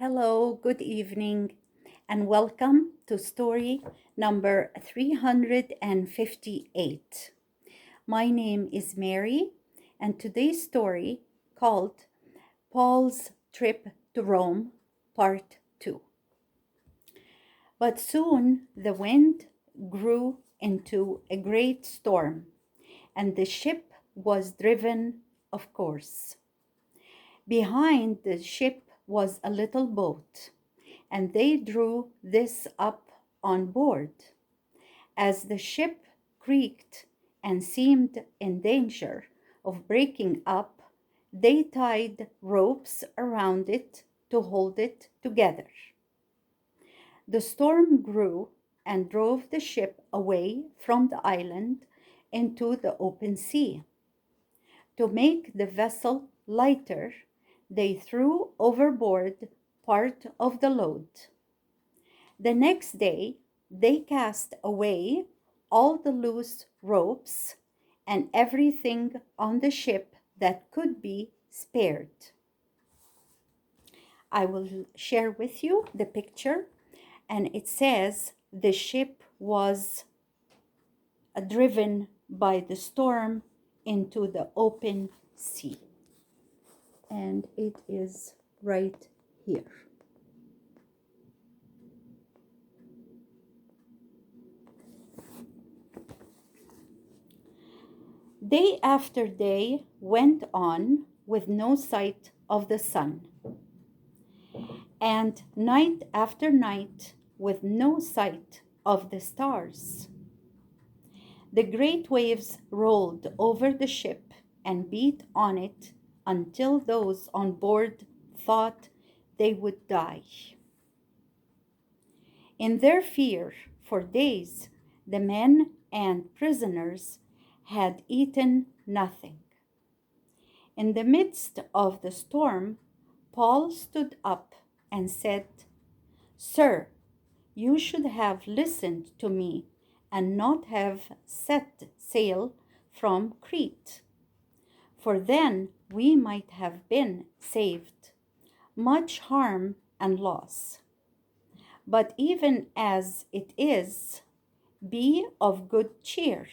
Hello, good evening, and welcome to story number 358. My name is Mary, and today's story called Paul's Trip to Rome, Part 2. But soon the wind grew into a great storm, and the ship was driven, of course. Behind the ship was a little boat, and they drew this up on board. As the ship creaked and seemed in danger of breaking up, they tied ropes around it to hold it together. The storm grew and drove the ship away from the island into the open sea. To make the vessel lighter, they threw overboard part of the load. The next day, they cast away all the loose ropes and everything on the ship that could be spared. I will share with you the picture, and it says the ship was driven by the storm into the open sea. And it is right here. Day after day went on with no sight of the sun, and night after night with no sight of the stars. The great waves rolled over the ship and beat on it until those on board thought they would die. In their fear for days, the men and prisoners had eaten nothing. In the midst of the storm, Paul stood up and said, "Sir, you should have listened to me and not have set sail from Crete, for then we might have been saved much harm and loss. But even as it is, be of good cheer,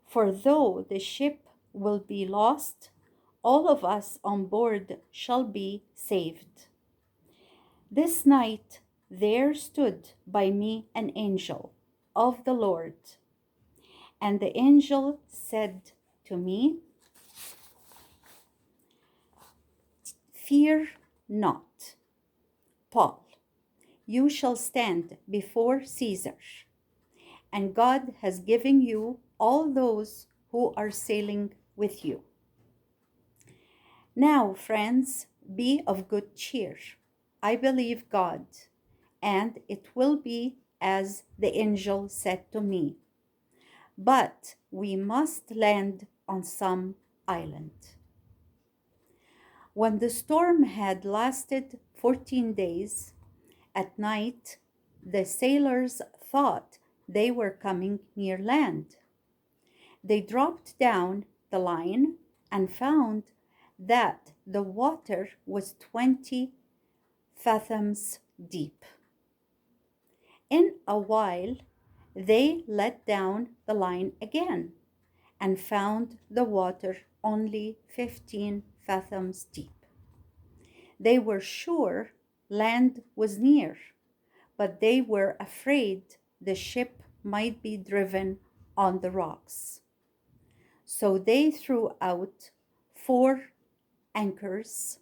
for though the ship will be lost, all of us on board shall be saved. This night there stood by me an angel of the Lord, and the angel said to me, 'Fear not, Paul, you shall stand before Caesar, and God has given you all those who are sailing with you. Now, friends, be of good cheer. I believe God, and it will be as the angel said to me. But we must land on some island.' When the storm had lasted 14 days, at night the sailors thought they were coming near land. They dropped down the line and found that the water was 20 fathoms deep. In a while, they let down the line again and found the water only 15 fathoms deep. They were sure land was near, but they were afraid the ship might be driven on the rocks. So they threw out 4 anchors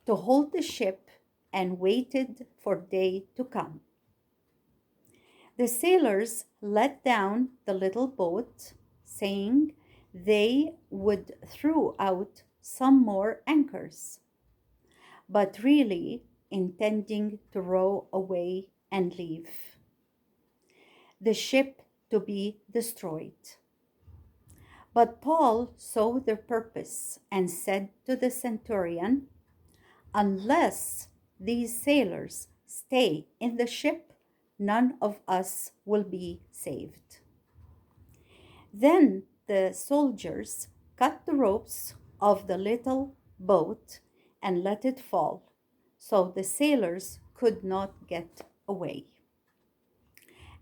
to hold the ship and waited for day to come. The sailors let down the little boat, saying they would throw out some more anchors, but really intending to row away and leave the ship to be destroyed. But Paul saw their purpose and said to the centurion, "Unless these sailors stay in the ship, none of us will be saved." Then the soldiers cut the ropes of the little boat and let it fall, so the sailors could not get away.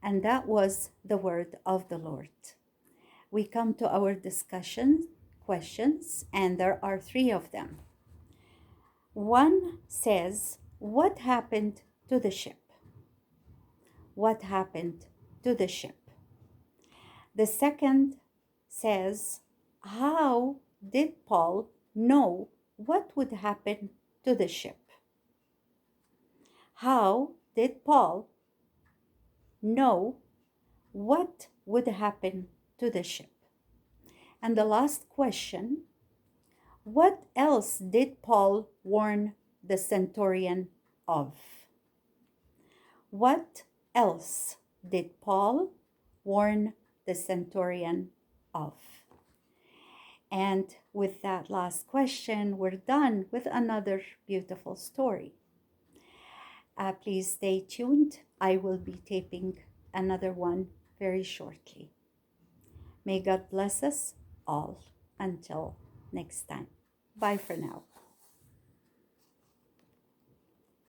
And that was the word of the Lord. We come to our discussion questions, and there are three of them. One says, what happened to the ship? What happened to the ship? The second says, how did Paul know what would happen to the ship? How did Paul know what would happen to the ship? And the last question, what else did Paul warn the centurion of? What else did Paul warn the centurion of? And with that last question, we're done with another beautiful story. Please stay tuned. I will be taping another one very shortly. May God bless us all until next time. Bye for now.